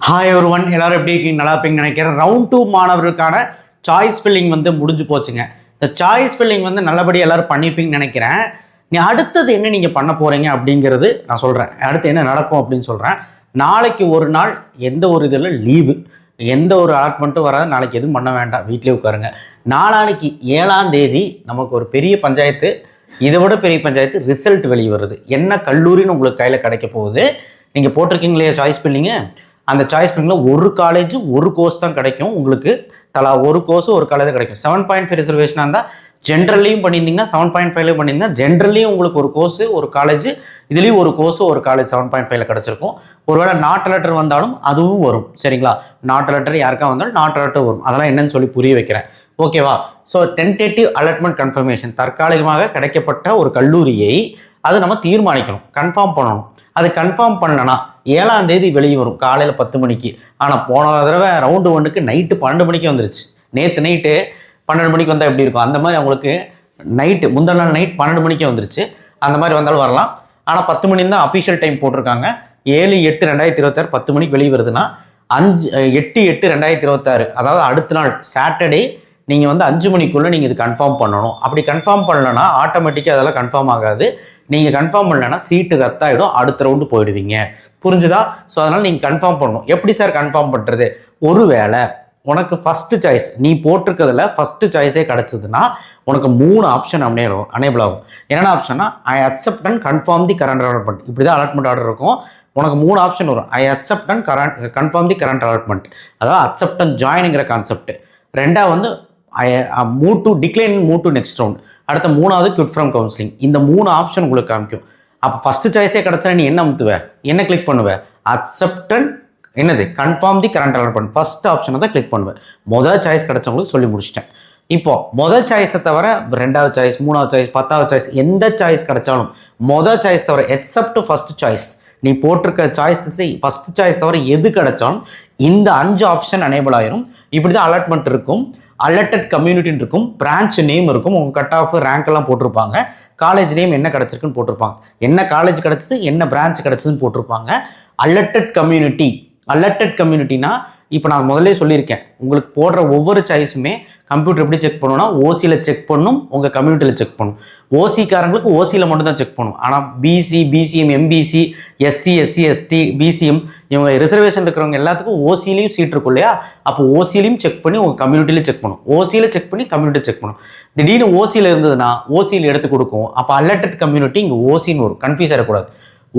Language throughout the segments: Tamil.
ஹாய் ஒருவன் எல்லாரும் எப்படி இருக்கீங்க? நல்லா இருப்பீங்கன்னு நினைக்கிறேன். ரவுண்ட் 2 மாணவர்களுக்கான சாய்ஸ் ஃபில்லிங் முடிஞ்சு போச்சுங்க. இந்த சாய்ஸ் ஃபில்லிங் நல்லபடியாக எல்லாரும் பண்ணியிருப்பீங்கன்னு நினைக்கிறேன். நீ அடுத்தது என்ன நீங்கள் பண்ண போகிறீங்க அப்படிங்கிறது நான் சொல்கிறேன். அடுத்து என்ன நடக்கும் அப்படின்னு சொல்கிறேன். நாளைக்கு ஒரு நாள் எந்த ஒரு இதில் லீவு, எந்த ஒரு அலாட்மெண்ட்டும் வராது. நாளைக்கு எதுவும் பண்ண வேண்டாம், வீட்டிலே உட்காருங்க. நாளானைக்கு 7ஆம் தேதி நமக்கு ஒரு பெரிய பஞ்சாயத்து, இதை விட பெரிய பஞ்சாயத்து ரிசல்ட் வெளியே வருது. என்ன கல்லூரின்னு உங்களுக்கு கையில் கிடைக்க போகுது. நீங்கள் போட்டிருக்கீங்களே சாய்ஸ் ஃபில்லிங்கு, அந்த சாய்ஸ் ஃபில்லிங்கில் ஒரு காலேஜ் ஒரு கோர்ஸ் தான் கிடைக்கும். உங்களுக்கு தலா ஒரு கோர்ஸ் ஒரு காலேஜ் கிடைக்கும். 7.5 ரிசர்வேஷனாக இருந்தால் ஜென்ரல்லையும் பண்ணியிருந்தீங்கன்னா 7.5லையும் பண்ணியிருந்தா ஜென்ரல்லையும் உங்களுக்கு ஒரு கோர்ஸ் ஒரு காலேஜ், இதுலேயும் ஒரு கோர்ஸ் ஒரு காலேஜ் 7.5ல கிடச்சிருக்கும். ஒருவேளை நாட் லெட்டர் வந்தாலும் அதுவும் வரும். சரிங்களா? நாட் லெட்டர் யாருக்கா வந்தாலும் நாட் லெட்டர் வரும். அதெல்லாம் என்னன்னு சொல்லி புரிய வைக்கிறேன். ஓகேவா? ஸோ டென்டேட்டிவ் அலாட்மெண்ட் கன்ஃபர்மேஷன், தற்காலிகமாக கிடைக்கப்பட்ட ஒரு கல்லூரியை அது நம்ம தீர்மானிக்கணும், கன்ஃபார்ம் பண்ணணும். அது கன்ஃபார்ம் பண்ணலன்னா 7ஆம் தேதி வெளியே வரும் காலையில் 10 மணிக்கு. ஆனால் போன தடவை ரவுண்டு 1க்கு நைட்டு 12 மணிக்கு வந்துருச்சு. நேற்று நைட்டு 12 மணிக்கு வந்தால் எப்படி இருக்கும்? அந்த மாதிரி அவங்களுக்கு நைட்டு முந்தின நாள் நைட் 12 மணிக்கே வந்துருச்சு. அந்த மாதிரி வந்தாலும் வரலாம். ஆனால் 10 மணி தான் அஃபிஷியல் டைம் போட்டிருக்காங்க. 7/8/2026 10 மணிக்கு வெளியே வருதுன்னா 8/8/2026, அதாவது அடுத்த நாள் சாட்டர்டே நீங்கள் 5 மணிக்குள்ளே நீங்கள் இது கன்ஃபார்ம் பண்ணணும். அப்படி கன்ஃபார்ம் பண்ணலன்னா ஆட்டோமேட்டிக்காக அதெல்லாம் கன்ஃபார்ம் ஆகாது. நீங்கள் கன்ஃபார்ம் பண்ணலன்னா சீட்டு ரத்தாயிடும், அடுத்த ரவுண்டு போயிடுவீங்க. புரிஞ்சுதா? ஸோ அதனால் நீங்கள் கன்ஃபார்ம் பண்ணணும். எப்படி சார் கன்ஃபார்ம் பண்ணுறது? ஒருவேளை உனக்கு ஃபஸ்ட்டு சாய்ஸ் நீ போட்டிருக்கிறதுல ஃபஸ்ட்டு சாய்ஸே கிடச்சதுன்னா உனக்கு 3 ஆப்ஷன் அனேபிள் ஆகும். என்னென்ன ஆப்ஷன்னா, I accept and confirm the current allotment. இப்படி தான் அலாட்மெண்ட் ஆர்டர் இருக்கும். உனக்கு 3 ஆப்ஷன் வரும். I accept and confirm the current allotment, அதாவது அக்செப்ட் அண்ட் ஜாயின்ங்கிற கான்செப்ட். ரெண்டாவது move to decline, move to next round. அடுத்த 3வது குவிட் ஃப்ரம் கவுன்சிலிங். இந்த 3 ஆப்ஷன் உங்களுக்கு காமிக்கும். அப்போ ஃபஸ்ட்டு சாய்ஸே கிடச்சா நீ என்ன அமுத்துவ, என்ன கிளிக் பண்ணுவேன்? அக்செப்ட் அண்ட் என்னது confirm the current allotment, first ஆப்ஷனை தான் கிளிக் பண்ணுவேன். முதல் சாய்ஸ் கிடச்சவங்களுக்கு சொல்லி முடிச்சிட்டேன். இப்போ முதல் சாய்ஸை தவிர 2வது சாய்ஸ், 3வது சாய்ஸ், 10வது சாய்ஸ், எந்த சாய்ஸ் கிடைச்சாலும் முதல் சாய்ஸ் தவிர எக்ஸப்ட் ஃபர்ஸ்ட் சாய்ஸ், நீ போட்டிருக்க சாய்ஸ் ஃபர்ஸ்ட் சாய்ஸ் தவிர எது கிடைச்சாலும் இந்த 5 ஆப்ஷன் அனேபிள் ஆயிரும். இப்படி தான் அலாட்மெண்ட் இருக்கும். அலர்டட் கம்யூனிட்டின்னு இருக்கும், பிரான்ச் நேம் இருக்கும், உங்கள் கட் ஆஃப் ரேங்க் எல்லாம் போட்டிருப்பாங்க, காலேஜ் நேம் என்ன கிடச்சிருக்குன்னு போட்டிருப்பாங்க, என்ன காலேஜ் கிடச்சிது, என்ன பிரான்ச் கிடச்சிதுன்னு போட்டிருப்பாங்க. அலர்டட் கம்யூனிட்டினா இப்போ நான் முதல்ல சொல்லியிருக்கேன், உங்களுக்கு போடுற ஒவ்வொரு சாய்ஸுமே கம்ப்யூட்டர் எப்படி செக் பண்ணுன்னா ஓசியில் செக் பண்ணும், உங்கள் கம்யூனிட்டியில் செக் பண்ணும். ஓசிக்காரங்களுக்கு ஓசியில் மட்டும் தான் செக் பண்ணும். ஆனால் BC, BCM, MBC, SC, ST, BCM, இவங்க ரிசர்வேஷன் இருக்கிறவங்க எல்லாத்துக்கும் ஓசிலையும் சீட் இருக்கும் இல்லையா? அப்போ ஓசிலையும் செக் பண்ணி உங்கள் கம்யூனிட்டியில் செக் பண்ணும், ஓசியில் செக் பண்ணி கம்யூனிட்டி செக் பண்ணும். திடீர்னு ஓசியில் இருந்ததுன்னா ஓசியில் எடுத்து கொடுக்கும். அப்போ அலர்டட் கம்யூனிட்டி இங்கே ஓசின்னு வரும், கன்ஃபியூஸ் ஆகிடக்கூடாது.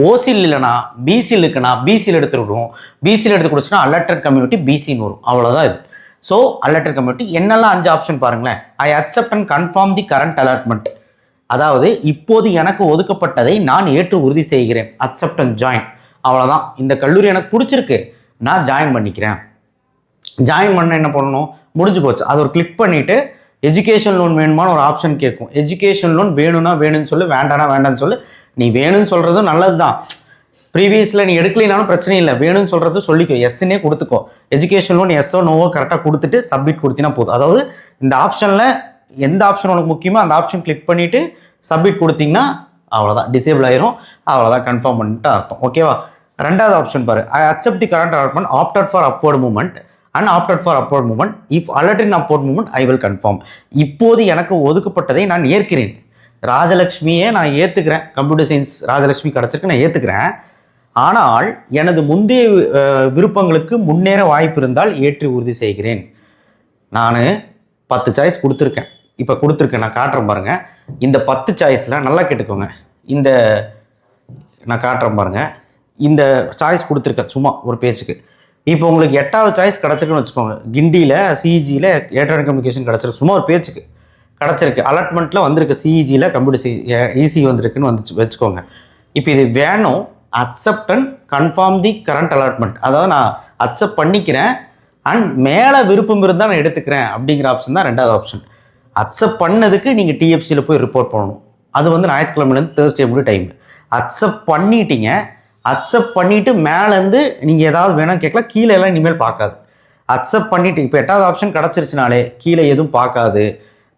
ஓசியில் இல்லைனா பிசியில் இருக்குன்னா பிசியில் எடுத்து விடுவோம், பிசியில் எடுத்து கொடுச்சுன்னா அலர்டட் கம்யூனிட்டி பிசின்னு வரும். அவ்வளோதான் இது. ஸோ அலர்டட் கம்யூனிட்டி என்னெல்லாம் 5 ஆப்ஷன் பாருங்களேன். ஐ accept and confirm the current allotment, அதாவது இப்போது எனக்கு ஒதுக்கப்பட்டதை நான் ஏற்று உறுதி செய்கிறேன். அக்செப்ட் அண்ட் ஜாயின், அவ்வளோதான். இந்த கல்லூரி எனக்கு பிடிச்சிருக்கு, நான் ஜாயின் பண்ணிக்கிறேன். ஜாயின் பண்ண என்ன பண்ணணும்? முடிஞ்சு போச்சு. அது ஒரு கிளிக் பண்ணிவிட்டு எஜுகேஷன் லோன் வேணுமான்னு ஒரு ஆப்ஷன் கேட்கும். எஜுகேஷன் லோன் வேணும்னா வேணும்னு சொல்லு, வேண்டானா வேண்டான்னு சொல்லு. நீ வேணும்னு சொல்கிறதும் நல்லது தான். ப்ரீவியஸில் நீ எடுக்கலினாலும் பிரச்சனை இல்லை, வேணும்னு சொல்கிறது சொல்லிக்கோ, எஸ்ன்னே கொடுத்துக்கோ. எஜுகேஷன் லோன் எஸ்ஸோ நோவோ கரெக்டாக கொடுத்துட்டு சப்மிட் கொடுத்தினா போதும். அதாவது இந்த ஆப்ஷனில் எந்த ஆப்ஷன் உனக்கு முக்கியமோ அந்த ஆப்ஷன் கிளிக் பண்ணிவிட்டு சப்மிட் கொடுத்தீங்கன்னா அவ்வளோதான், டிசேபிள் ஆயிரும். அவ்வளோதான், கன்ஃபார்ம் பண்ணிட்டு அர்த்தம். ஓகேவா? 2வது ஆப்ஷன் பாரு. I accept the current allotment, opted for upward movement and opted for upward movement. If alert in upward movement I will confirm. இப்போது எனக்கு ஒதுக்கப்பட்டதை நான் ஏற்கிறேன். ராஜலட்சுமியே நான் ஏற்றுக்கிறேன், கம்ப்யூட்டர் சயின்ஸ் ராஜலட்சுமி கிடச்சிருக்கு, நான் ஏற்றுக்கிறேன். ஆனால் எனது முந்தைய விருப்பங்களுக்கு முன்னேற வாய்ப்பு இருந்தால் ஏற்றி உறுதி செய்கிறேன். நான் 10 சாய்ஸ் கொடுத்துருக்கேன். இப்போ கொடுத்துருக்கேன், நான் காட்டுறேன் பாருங்கள். இந்த 10 சாய்ஸில் நல்லா கேட்டுக்கோங்க. இந்த நான் காட்டுறேன் பாருங்கள். இந்த சாய்ஸ் கொடுத்துருக்கேன் சும்மா ஒரு பேச்சுக்கு. இப்போ உங்களுக்கு 8வது சாய்ஸ் கிடச்சிருக்குன்னு வச்சுக்கோங்க. கிண்டியில் சிஇஜியில் எலக்ட்ரானிக் கம்யூனிகேஷன் கிடச்சிருக்கு, சும்மா ஒரு பேச்சுக்கு கிடச்சிருக்கு. அலாட்மெண்ட்டில் வந்திருக்கு, சிஇஜியில் கம்ப்யூட்டர் ஈஸி வந்திருக்குன்னு வச்சுக்கோங்க. இப்போ இது வேணும். Accept and confirm the current allotment, அதாவது நான் அக்செப்ட் பண்ணிக்கிறேன் அண்ட் மேலே விருப்பம் இருந்தால் நான் எடுத்துக்கிறேன் அப்படிங்கிற ஆப்ஷன் தான் 2வது ஆப்ஷன். அக்செப்ட் பண்ணதுக்கு நீங்கள் டிஎஃப்சியில் போய் ரிப்போர்ட் பண்ணணும். அது ஞாயிற்றுக்கிழமைலேருந்து தேர்ஸ்டே முடி டைம். அக்செப்ட் பண்ணிட்டீங்க, அக்செப்ட் பண்ணிவிட்டு மேலேருந்து நீங்கள் ஏதாவது வேணும் கேட்கலாம், கீழே எல்லாம் இனிமேல் பார்க்காது. அக்செப்ட் பண்ணிவிட்டு இப்போ 8வது ஆப்ஷன் கிடச்சிருச்சுனாலே கீழே எதுவும் பார்க்காது,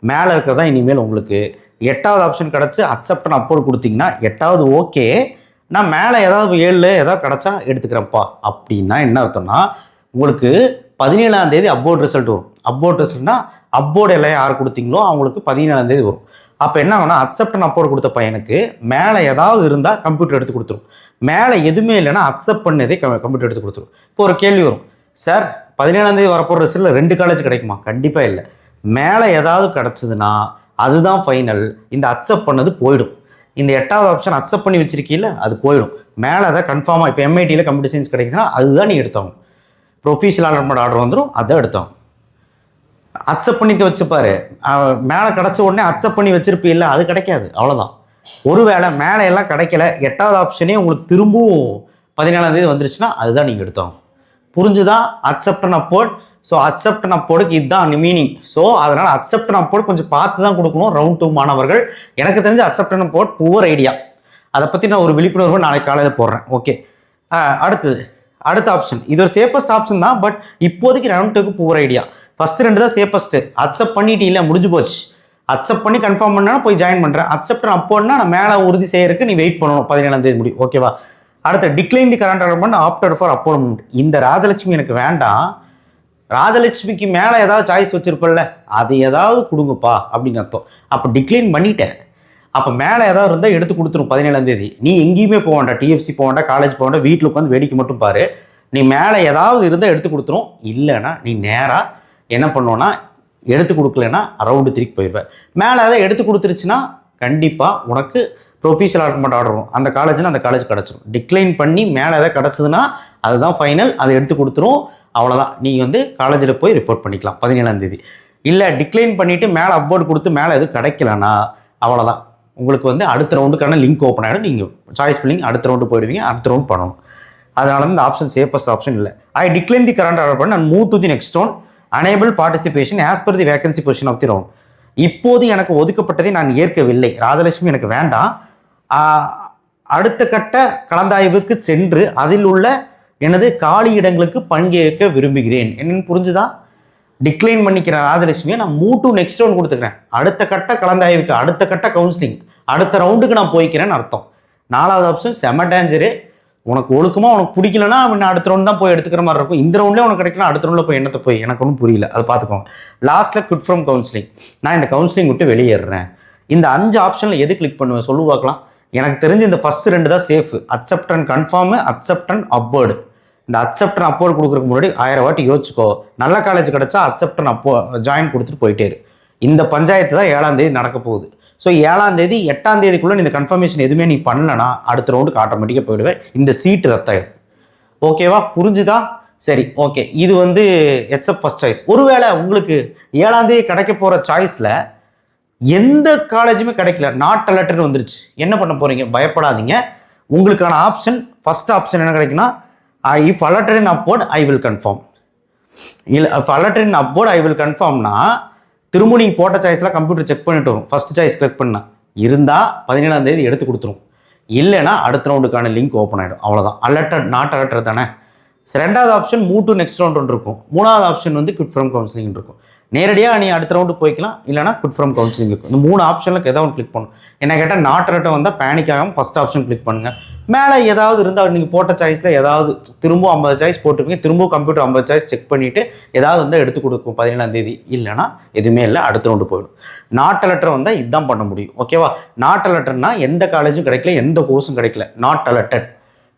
மேலே இருக்கிறதா இனிமேல் உங்களுக்கு. 8வது ஆப்ஷன் கிடச்சி அக்செப்ட் அண்ட் அப்லோட் கொடுத்தீங்கன்னா 8வது ஓகே, நான் மேலே ஏதாவது 7 ஏதாவது கிடச்சா எடுத்துக்கிறேன்ப்பா அப்படின்னா என்ன அர்த்தம்னா, உங்களுக்கு 17ஆம் தேதி அப்போர்ட் ரிசல்ட் வரும். அப்போர்ட் ரிசல்ட்னா அப்போர்டு எல்லாம் யார் கொடுத்தீங்களோ அவங்களுக்கு 17ஆம் தேதி வரும். அப்போ என்ன ஆகும்னா, அக்செப்ட் அண்ட் அப்போர்டு கொடுத்த பையனுக்கு மேலே ஏதாவது இருந்தால் கம்ப்யூட்டர் எடுத்து கொடுத்துரும். மேலே எதுவுமே இல்லைன்னா அக்செப்ட் பண்ணதே கம்ப்யூட்டர் எடுத்து கொடுத்துரும். இப்போ ஒரு கேள்வி வரும், சார் 17ஆம் தேதி வரப்போகிற ரிசல்ட்டில் 2 காலேஜ் கிடைக்குமா? கண்டிப்பாக இல்லை. மேலே ஏதாவது கிடச்சிதுன்னா அதுதான் ஃபைனல். இந்த அக்செப்ட் பண்ணது போயிடும். இந்த 8வது ஆப்ஷன் அக்செப்ட் பண்ணி வச்சிருக்கீல்ல, அது போயிடும். மேலே அதை கன்ஃபார்மாக இப்போ MITயில் கம்ப்யூட்டர் சயின்ஸ் கிடைக்குதுன்னா அதுதான் நீ எடுத்தாகும். ப்ரொஃபஷனல் அலாட்மெண்ட் ஆர்டர் வந்துடும், அதை எடுத்தாகும். அக்செப்ட் பண்ணிக்க வச்சுப்பாரு, மேலே கிடச்ச உடனே அக்செப்ட் பண்ணி வச்சிருப்பீல்ல, அது கிடைக்காது. அவ்வளோதான். ஒருவேளை மேலே எல்லாம் கிடைக்கல, 8வது ஆப்ஷனே உங்களுக்கு திரும்பவும் 17ஆம் தேதி வந்துருச்சுன்னா அதுதான் நீங்கள் எடுத்தாகும். புரிஞ்சுதான்? Accept and upward. So accept and அப்போர்டுக்கு இதுதான் மீனிங். ஸோ அதனால் அக்செப்ட் அண்ட் அப்போர்ட் கொஞ்சம் பார்த்து தான் கொடுக்கணும் ரவுண்ட் 2 மாணவர்கள். எனக்கு தெரிஞ்ச accept and upward poor idea. அதை பற்றி நான் ஒரு விழிப்புணர்வு நாளைக்கு காலையில் போடுறேன். ஓகே, அடுத்த ஆப்ஷன் இது ஒரு சேஃபஸ்ட் ஆப்ஷன் தான். பட் இப்போதைக்கு ரவுண்ட் 2க்கு புவர் ஐடியா. ஃபர்ஸ்ட் 2 தான் சேஃபஸ்ட்டு. அக்செப்ட் பண்ணிட்டு இல்லை, முடிஞ்சு போச்சு. அக்செப்ட் பண்ணி கன்ஃபார்ம் பண்ணா போய் ஜாயின் பண்ணுறேன். அக்செப்ட் அண்ட் அப்போர்ட்னா நான் மேலே உறுதி செய்யறதுக்கு நீ வெயிட் பண்ணணும் 17ஆம் தேதி முடியும். ஓகேவா? அடுத்த decline the current allotment after for appointment. இந்த ராஜலட்சுமி எனக்கு வேண்டாம், ராஜலட்சுமிக்கு மேலே ஏதாவது சாய்ஸ் வச்சிருப்பல்ல, அது ஏதாவது கொடுங்கப்பா அப்படின்னு அர்த்தம். அப்போ டிக்ளைன் பண்ணிட்டேன். அப்போ மேலே ஏதாவது இருந்தால் எடுத்து கொடுத்துரும் 17ஆம் தேதி. நீ எங்கேயுமே போக வேண்டாம், TFC போக வேண்டாம், காலேஜ் போக வேண்டாம், வீட்டில் உட்காந்து வேடிக்கை மட்டும் பாரு. நீ மேலே ஏதாவது இருந்தால் எடுத்து கொடுத்துரும். இல்லைன்னா நீ நேராக என்ன பண்ணுவோன்னா, எடுத்து கொடுக்கலன்னா ரவுண்டு 3க்கு போயிடுவேன். மேலே அதை எடுத்து கொடுத்துருச்சுன்னா கண்டிப்பாக உனக்கு ப்ரொஃபஷனல் அலாட்மெண்ட் ஆர்டர் வரும். அந்த காலேஜ்னா அந்த காலேஜ் கிடச்சிரும். டிக்ளைன் பண்ணி மேலே எதாவது கிடச்சதுன்னா அதுதான் ஃபைனல், அதை எடுத்து கொடுத்துரும். அவ்வளோதான். நீங்கள் காலேஜில் போய் ரிப்போர்ட் பண்ணிக்கலாம் 17ஆம் தேதி. இல்லை டிக்ளைன் பண்ணிவிட்டு மேலே அப்போர்ட் கொடுத்து மேலே எதுவும் கிடைக்கலன்னா அவ்வளோதான். உங்களுக்கு அடுத்த ரவுண்டுக்கான லிங்க் ஓப்பன் ஆகிடும். நீங்கள் சாய்ஸ் ஃபில்லிங் அடுத்த ரவுண்டு போயிடுவீங்க. அடுத்த ரவுண்ட் பண்ணணும். அதனால இந்த ஆப்ஷன் சேஃபஸ்ட் ஆப்ஷன் இல்லை. I decline the current order பண்ணி நான் move to the next round enable participation as per the vacancy position of the round. இப்போது எனக்கு ஒதுக்கப்பட்டதை நான் ஏற்கவில்லை, ராஜலட்சுமி எனக்கு வேண்டாம், அடுத்த கட்ட கலந்தாய்வுக்கு சென்று அதில் உள்ள எனது காலி இடங்களுக்கு பங்கேற்க விரும்புகிறேன். என்னன்னு புரிஞ்சுதான்? டிக்ளைன் பண்ணிக்கிற ராஜலட்சுமியை நான் மூவ் டு நெக்ஸ்ட் ரவுண்ட் கொடுத்துக்கிறேன். அடுத்த கட்ட கலந்தாய்வுக்கு, அடுத்த கட்ட கவுன்சிலிங், அடுத்த ரவுண்டுக்கு நான் போய்க்கிறேன்னு அர்த்தம். 4வது ஆப்ஷன் செம டேஞ்சரு. உனக்கு ஒழுக்கமா உனக்கு பிடிக்கலன்னா நான் அடுத்த ரவுண்ட் தான் போய் எடுத்துக்கிற மாதிரி இருக்கும். இந்த ரவுண்ட்லேயே உனக்கு கிடைக்கலாம், அடுத்த ரவுண்டில் போய் என்னத்தை போய் எனக்கு ஒன்றும் புரியல, அதை பார்த்துக்கோங்க. லாஸ்ட்டில் குட் ஃப்ரம் கவுன்சிலிங். நான் இந்த கவுன்சிலிங் விட்டு வெளியேறேன். இந்த 5 ஆப்ஷனில் எது கிளிக் பண்ணுவேன் சொல்லு பார்க்கலாம். எனக்கு தெரிஞ்சு இந்த ஃபர்ஸ்ட் 2 தான் safe. Accept and confirm, accept and அப்போர்டு. இந்த அக்செப்ட் அண்ட் அப்போர்டு கொடுக்குறதுக்கு முன்னாடி 1000 வாட்டி யோசிச்சுக்கோ. நல்ல காலேஜ் கிடச்சா அக்செப்ட் அண்ட் ஜாயின் கொடுத்துட்டு போயிட்டே இரு. இந்த பஞ்சாயத்து தான் 7ஆம் தேதி நடக்க போகுது. ஸோ 7ஆம் தேதி 8ஆம் தேதிக்குள்ளே இந்த கன்ஃபர்மேஷன் எதுவுமே நீ பண்ணலன்னா அடுத்த ரவுண்டுக்கு ஆட்டோமேட்டிக்காக போயிடுவேன். இந்த சீட்டு ரத்தாயிடும். ஓகேவா? புரிஞ்சுதா? சரி, ஓகே. இது எக்ஸப்ட் ஃபர்ஸ்ட் சாய்ஸ். ஒருவேளை உங்களுக்கு 7ஆம் தேதி கிடைக்க போகிற சாய்ஸில் எந்த காலேஜுமே கிடைக்கல, நாட் அலர்ட்னு வந்துருச்சு, என்ன பண்ண போகிறீங்க? பயப்படாதீங்க. உங்களுக்கான ஆப்ஷன் ஃபர்ஸ்ட் ஆப்ஷன் என்ன கிடைக்குன்னா, if allotted in upward I will confirm. இல்லை, if allotted in upward I will கன்ஃபார்ம்னா திரும்ப நீங்கள் போட்ட சாய்ஸ்லாம் கம்ப்யூட்டர் செக் பண்ணிட்டு வரும். ஃபர்ஸ்ட் சாய்ஸ் கிளிக் பண்ணா இருந்தால் 17ஆம் தேதி எடுத்து கொடுத்துரும். இல்லைனா அடுத்த ரவுண்டுக்கான லிங்க் ஓப்பன் ஆகிடும். அவ்வளோதான். அலர்ட்டட் நாட் அலர்ட்டட் தானே. 2வது option move to next round ஒன்று இருக்கும். 3வது ஆப்ஷன் குட் ஃப்ரம் கவுன்சிலிங் இருக்கும். நேரடியாக நீ அடுத்த ரவுண்டு போய்க்கலாம், இல்லைனா குட் ஃப்ரம் கவுன்சிலிங் இருக்கும். இந்த 3 ஆப்ஷனில் ஏதாவது ஒன்று கிளிக் பண்ணும். என்ன கேட்டால் நாட் அலர்ட் வந்தால் பேனிக் ஆகாமல் ஃபஸ்ட் ஆப்ஷன் கிளிக் பண்ணுங்கள். மேலே ஏதாவது இருந்தால் நீங்கள் போட்ட சாய்ஸில் ஏதாவது திரும்ப 50 சாய்ஸ் போட்டுருப்பீங்க. திரும்ப கம்ப்யூட்டர் 50 சாய்ஸ் செக் பண்ணிவிட்டு ஏதாவது எடுத்து கொடுக்கும் 17ஆம் தேதி. இல்லைனா எதுவுமே இல்லை, அடுத்த ரவுண்டு போயிடும். நாட் அலர்ட் வந்தால் இதுதான் பண்ண முடியும். ஓகேவா? நாட் அலர்ட்னா எந்த காலேஜும் கிடைக்கல, எந்த கோர்ஸும் கிடைக்கல, நாட் அலர்ட்டட்,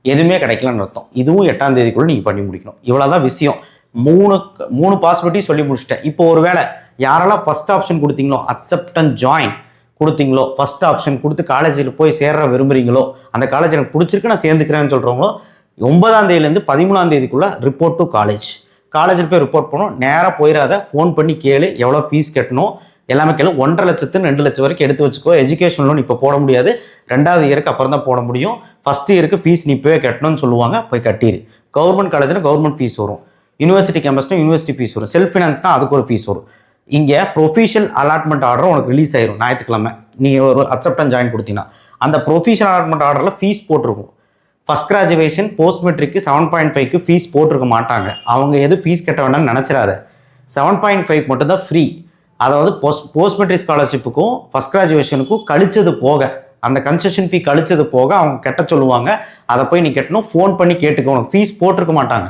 எதுவுமே கிடைக்கலன்னு அர்த்தம். இதுவும் 8ஆம் தேதிக்குள்ளே நீங்கள் பண்ணி முடிக்கணும். இவ்வளோதான் விஷயம். 3 பாசிபிலிட்டி சொல்லி முடிச்சிட்டேன். இப்போ ஒரு வேளை யாரெல்லாம் ஃபர்ஸ்ட் ஆப்ஷன் கொடுத்தீங்களோ, அக்செப்ட் அண்ட் ஜாயின் கொடுத்தீங்களோ, ஃபர்ஸ்ட் ஆப்ஷன் கொடுத்து காலேஜில் போய் சேர விரும்புகிறீங்களோ, அந்த காலேஜ் எனக்கு பிடிச்சிருக்கு நான் சேர்ந்துக்கிறேன்னு சொல்கிறவங்களோ, 9ஆம் தேதியிலேருந்து 13ஆம் தேதிக்குள்ளே ரிப்போர்ட் டு காலேஜ். காலேஜில் போய் ரிப்போர்ட் பண்ணணும். நேராக போயிடாத, ஃபோன் பண்ணி கேளு எவ்வளோ ஃபீஸ் கட்டணும், எல்லாமே கேளு. 1.5 லட்சத்துன்னு 2 லட்சம் வரைக்கும் எடுத்து வச்சுக்கோ. எஜுகேஷன் லோன் இப்போ போட முடியாது, 2வது இயருக்கு அப்புறம் தான் போட முடியும். ஃபர்ஸ்ட் இயருக்கு ஃபீஸ் நீ போய் கட்டணும்னு சொல்லுவாங்க, போய் கட்டிடு. கவர்மெண்ட் காலேஜில் கவர்மெண்ட் ஃபீஸ் வரும், யூனிவர்சிட்டி கேம்பஸ்னா யூனிவர்சிட்டி ஃபீஸ் வரும், செல்ஃப் ஃபினான்ஸ்னா அதுக்கு ஒரு ஃபீஸ் வரும். இங்கே ப்ரொஃபஷனல் அலாட்மெண்ட் ஆர்டர் உனக்கு ரிலீஸ் ஆயிரும் ஞாயிற்றுக்கிழமை. நீ ஒரு அக்செப்ட் அண்ட் ஜாயின் கொடுத்தீங்கன்னா அந்த ப்ரொஃபஷனல் அலாட்மெண்ட் ஆர்டரில் ஃபீஸ் போட்டிருக்கும். ஃபஸ்ட் கிராஜுவேஷன் போஸ்ட் மெட்ரிக்கு 7.5க்கு ஃபீஸ் போட்டிருக்க மாட்டாங்க. அவங்க எது ஃபீஸ் கட்ட வேண்டாம்னு நினச்சிடாத. 7.5 மட்டும்தான் ஃப்ரீ. அதாவது போஸ்ட் மெட்ரிக் ஸ்காலர்ஷிப்புக்கும் ஃபஸ்ட் கிராஜுவேஷனுக்கும் கழிச்சது போக அந்த கன்செஷன் ஃபீ கழிச்சது போக அவங்க கட்ட சொல்லுவாங்க. அதை போய் நீ கட்டணும். ஃபோன் பண்ணி கேட்டுக்கணும். ஃபீஸ் போட்டிருக்க மாட்டாங்க.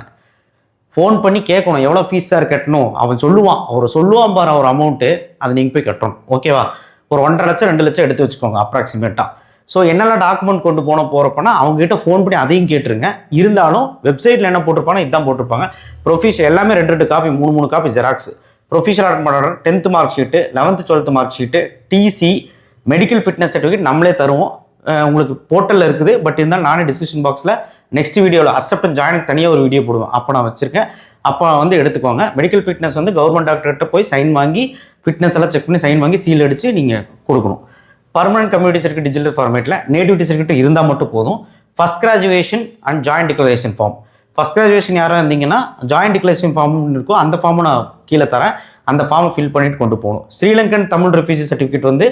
ஃபோன் பண்ணி கேட்கணும் எவ்வளோ ஃபீஸ் சார் கட்டணும். அவன் சொல்லுவான் பாரு ஒரு அமௌண்ட்டு, அதை நீங்கள் போய் கட்டணும். ஓகேவா? ஒரு 1.5 லட்சம் 2 லட்சம் எடுத்து வச்சுக்கோங்க அப்ராக்சிமேட்டாக. ஸோ என்னெல்லாம் டாக்குமெண்ட் கொண்டு போகிறப்பனா அவங்ககிட்ட ஃபோன் பண்ணி அதையும் கேட்டுருங்க. இருந்தாலும் வெப்சைட்டில் என்ன போட்டிருப்பாங்க இதுதான் போட்டிருப்பாங்க. ப்ரொஃபீஷர் எல்லாமே 2 காப்பி 3 காப்பி ஜெராக்ஸ். ப்ரொஃபீஷர் order 10th mark sheet, 11th 12th mark sheet, TC, medical fitness certificate நம்மளே தருவோம். உங்களுக்கு போர்ட்டலில் இருக்குது. பட் இருந்தாலும் நானே டிஸ்கிரிப்ஷன் பாக்ஸில் நெக்ஸ்ட் வீடியோவில் அக்செப்டன்ஸ் ஜாயினுக்கு தனியாக ஒரு வீடியோ போடுவேன். அப்போ நான் வச்சுருக்கேன். அப்போ எடுத்துக்கோங்க. மெடிக்கல் ஃபிட்னஸ் கவர்மெண்ட் டாக்டர்கிட்ட போய் சைன் வாங்கி ஃபிட்னஸ் எல்லாம் செக் பண்ணி சைன் வாங்கி சீல் அடித்து நீங்கள் கொடுக்கணும். பர்மனன்ட் கம்யூனிட்டி சர்டிஃபிகேட் டிஜிட்டல் ஃபார்மேட்டில் நேட்டிவிட்டி சர்டிஃபிகேட் இருந்தால் மட்டும் போதும். First graduation and joint declaration form. First graduation யாராக இருந்தீங்கன்னா ஜாயின்ட் டிக்ளரேஷன் ஃபார்ம் இருக்கும். அந்த ஃபார்மை நான் கீழே தரேன். அந்த ஃபார்மை ஃபில் பண்ணிட்டு கொண்டு போகணும். ஸ்ரீலங்கன் தமிழ் ரெஃப்யூஜி சர்டிஃபிகேட்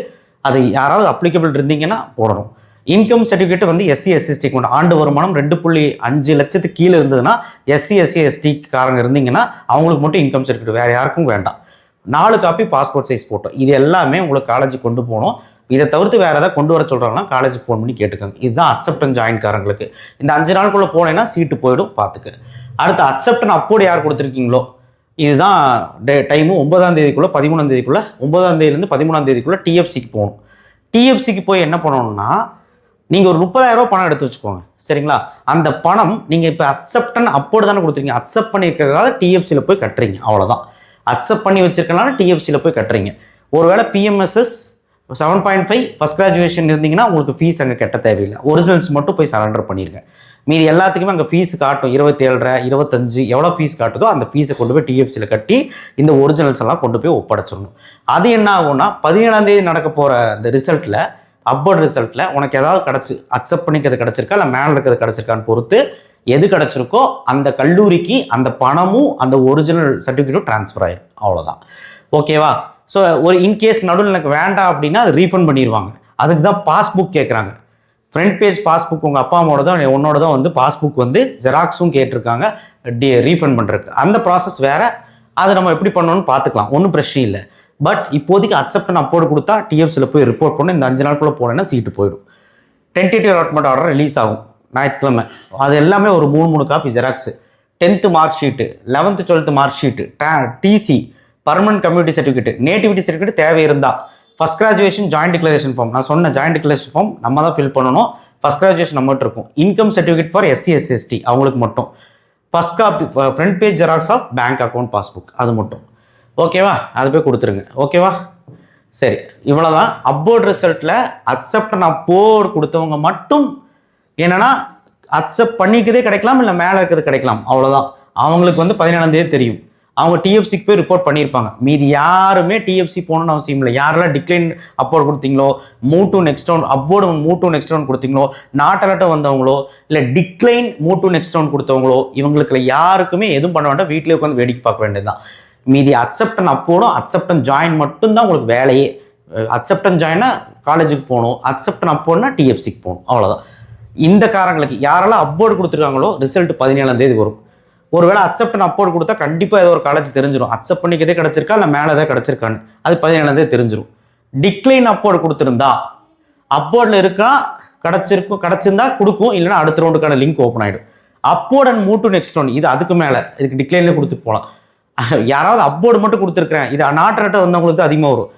அது யாராவது அப்ளிகபிள் இருந்தீங்கன்னா போடணும். இன்கம் சர்டிஃபிகேட் SC SC கொண்டு ஆண்டு வருமானம் 2.5 லட்சத்துக்கு கீழே இருந்ததுன்னா SC SC காரங்க இருந்தீங்கன்னா அவங்களுக்கு மட்டும் இன்கம் சர்டிஃபிகேட், வேறு யாருக்கும் வேண்டாம். 4 காப்பி பாஸ்போர்ட் சைஸ் ஃபோட்டோ. இது எல்லாமே உங்களுக்கு காலேஜுக்கு கொண்டு போகணும். இதை தவிர்த்து வேறு ஏதாவது கொண்டு வர சொல்கிறாங்கன்னா காலேஜுக்கு ஃபோன் பண்ணி கேட்டுக்கோங்க. இதுதான் அக்செப்டன்ஸ் ஜாயின் காரங்களுக்கு. இந்த 5 நாளுக்குள்ளே போனேன்னா சீட்டு போயிடும், பார்த்துக்க. அடுத்து அக்செப்டன் அப்போடு யார் கொடுத்துருக்கீங்களோ இதுதான் டைமு. 9ஆம் தேதிக்குள்ளே 13ஆம் தேதிக்குள்ளே 9ஆம் தேதியிலேருந்து 13ஆம் தேதிக்குள்ளே TFCக்கு போகணும். TFCக்கு போய் என்ன பண்ணணும்னா நீங்கள் ஒரு 30,000 ரூபா பணம் எடுத்து வச்சுக்கோங்க. சரிங்களா? அந்த பணம் நீங்கள் இப்போ அக்செப்டன் அப்போடு தானே கொடுத்துருக்கீங்க. அக்செப்ட் பண்ணியிருக்கிறதால TFCயில் போய் கட்டுறீங்க. அவ்வளோதான். அக்செப்ட் பண்ணி வச்சிருக்கனால TFCயில் போய் கட்டுறீங்க. ஒருவேளை PMSS 7.5 ஃபஸ்ட் கிராஜுவேஷன் இருந்தீங்கன்னா உங்களுக்கு ஃபீஸ் அங்கே கட்ட தேவையில்லை. ஒரிஜினல்ஸ் மட்டும் போய் சரண்டர் பண்ணிடுங்க. மீதி எல்லாத்துக்குமே அங்கே ஃபீஸ் காட்டும். 27,500 25 எவ்வளோ ஃபீஸ் காட்டுதோ அந்த ஃபீஸை கொண்டு போய் TFCயில் கட்டி இந்த ஒரிஜினல்ஸ் எல்லாம் கொண்டு போய் ஒப்படைச்சிடணும். அது என்ன ஆகும்னா 17ஆம் தேதி நடக்க போகிற இந்த ரிசல்ட்டில் அப்போர்ட் ரிசல்ட்டில் உனக்கு ஏதாவது அக்செப்ட் பண்ணிக்கிறது கிடச்சிருக்கா இல்லை மேலே இருக்கிறது கிடச்சிருக்கான்னு பொறுத்து எது கிடச்சிருக்கோ அந்த கல்லூரிக்கு அந்த பணமும் அந்த ஒரிஜினல் சர்டிஃபிகேட்டும் ட்ரான்ஸ்ஃபர் ஆயிடும். அவ்வளோதான். ஓகேவா? ஸோ ஒரு இன்கேஸ் நடுவில் எனக்கு வேண்டாம் அப்படின்னா அது ரீஃபண்ட் பண்ணிடுவாங்க. அதுக்கு தான் பாஸ்புக் கேட்குறாங்க. ஃப்ரண்ட் பேஜ் பாஸ்புக் உங்கள் அப்பா அம்மாவோட தான் உன்னோட தான் பாஸ்புக் ஜெராக்ஸும் கேட்டிருக்காங்க ரீஃபண்ட் பண்ணுறதுக்கு. அந்த ப்ராசஸ் வேறு. அதை நம்ம எப்படி பண்ணணும்னு பார்த்துக்கலாம். ஒன்றும் பிரச்சனை இல்லை. பட் இப்போதைக்கு அக்செப்டன் அப்போடு கொடுத்தா TFCயில் போய் ரிப்போர்ட் பண்ணி இந்த 5 நாளுக்குள்ளே போனேன்னா சீட்டு போயிடும். டென்டேட்டிவ் அலாட்மெண்ட் ஆர்டர் ரிலீஸ் ஆகும் ஞாயிற்றுக்கிழமை. அது எல்லாமே ஒரு 3 copy xerox, 10th mark sheet, 11th 12th mark sheet, TC, permanent community certificate, nativity certificate தேவை இருந்தால் first graduation joint declaration form நான் சொன்ன ஜாயின்ட் டிக்ளரேஷன் ஃபார்ம் நம்ம தான் ஃபில் பண்ணணும். ஃபஸ்ட் கிராஜுவேஷன் நம்மகிட்ட இருக்கும். Income certificate for SC SC அவங்களுக்கு மட்டும். First copy front page xerox of bank account passbook அது மட்டும். ஓகேவா? அது போய் கொடுத்துருங்க. ஓகேவா? சரி, இவ்வளோதான். அப்போர்ட் ரிசல்ட்டில் அக்செப்டன் அப்போர்டு கொடுத்தவங்க மட்டும் என்னென்னா அக்செப்ட் பண்ணிக்கிறதே கிடைக்கலாம், இல்லை மேலே இருக்கிறது கிடைக்கலாம். அவ்வளோதான். அவங்களுக்கு 17ஆம் தேதி தெரியும். அவங்க TFCக்கு போய் ரிப்போர்ட் பண்ணியிருப்பாங்க. மீதி யாருமே TFC போகணுன்னு அவசியம் இல்லை. யாரெல்லாம் டிக்ளைன் அப்போர்டு கொடுத்தீங்களோ, move to next round upward move to next round கொடுத்தீங்களோ, நாட் அலர்ட் வந்தவங்களோ, இல்லை decline move to next round கொடுத்தவங்களோ, இவங்களுக்கு யாருக்குமே எதுவும் பண்ண வேண்டாம். வீட்டிலே உட்காந்து வேடிக்கை பார்க்க வேண்டியதுதான். மீதி அக்செப்டன் அப்போடும் அக்செப்டன் ஜாயின் மட்டும்தான் உங்களுக்கு வேலையே. அக்செப்டன் ஜாயினா காலேஜுக்கு போகணும், அக்செப்டன் அப்போடுனா TFCக்கு போகணும். அவ்வளோதான். இந்த காரங்களுக்கு யாரெல்லாம் அப்போர்டு கொடுத்துருக்காங்களோ ரிசல்ட் 17ஆம் தேதி வரும். ஒருவேளை அக்செப்டன் அப்போர்டு கொடுத்தா கண்டிப்பாக ஏதோ ஒரு காலேஜ் தெரிஞ்சிடும். அக்செப்ட் பண்ணிக்கிறதே கிடச்சிருக்கா இல்லை மேலே ஏதாவது கிடச்சிருக்கான்னு அது 17ஆம் தேதி தெரிஞ்சிடும். டிக்ளைன் அப்போர்டு கொடுத்துருந்தா அப்போர்டில் இருக்கா கிடச்சிருந்தா கொடுக்கும், இல்லைன்னா அடுத்த ரவுண்டுக்கான லிங்க் ஓப்பன் ஆகிடும். Upward and move to next round இது அதுக்கு மேலே இதுக்கு டிக்ளைன்லேயே கொடுத்துட்டு போகலாம். யாராவது அப்போர்டு மட்டும் கொடுத்துருக்குறேன், இது நாட்டரட்டை வந்தவங்களுக்கு அதிகமாக வரும்.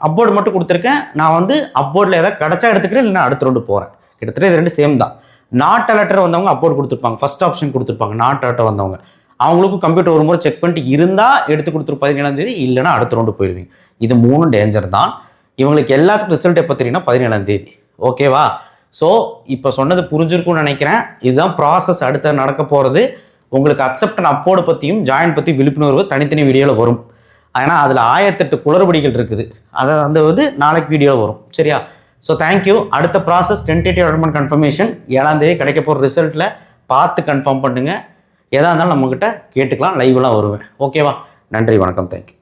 அப்போர்டு மட்டும் கொடுத்துருக்கேன், நான் அப்போர்டில் ஏதாவது கிடச்சா எடுத்துக்கிறேன், இல்லைன்னா அடுத்த ரவுண்டு போகிறேன். கிட்டத்தட்ட இது 2 சேம் தான். நாட் அலர்ட்டர் வந்தவங்க அப்போர்டு கொடுத்துருப்பாங்க, ஃபர்ஸ்ட் ஆப்ஷன் கொடுத்துருப்பாங்க. நாட் அலர்ட்டர் வந்தவங்க அவங்களுக்கும் கம்ப்யூட்டர் ஒரு முறை செக் பண்ணிட்டு இருந்தால் எடுத்து கொடுத்துரு 17ஆம் தேதி, இல்லைன்னா அடுத்த ரவுண்டு போயிடுவீங்க. இது 3 டேஞ்சர் தான். இவங்களுக்கு எல்லாத்துக்கும் ரிசல்ட் எப்போ தெரியும்னா 17ஆம் தேதி. ஓகேவா? ஸோ இப்போ சொன்னது புரிஞ்சிருக்கும்னு நினைக்கிறேன். இதுதான் ப்ராசஸ் அடுத்த நடக்க போகிறது. உங்களுக்கு அக்செப்டன் அப்போர்டு பற்றியும் ஜாயின் பற்றி விழிப்புணர்வு தனித்தனி வீடியோவில் வரும். ஏன்னா அதில் 1008 குளறுபடிகள் இருக்குது. அதை நாளைக்கு வீடியோவில் வரும். சரியா? So thank you. அடுத்த ப்ராசஸ் டென்டேட்டிவ் அலாட்மெண்ட் கன்ஃபர்மேஷன் 7ஆம் தேதி கிடைக்க போகிற ரிசல்ட்டில் பார்த்து கன்ஃபார்ம் பண்ணுங்கள். எதாக இருந்தாலும் நம்மக்கிட்ட கேட்டுக்கலாம். லைவ்லாம் வருவேன். ஓகேவா? நன்றி, வணக்கம், தேங்க்யூ.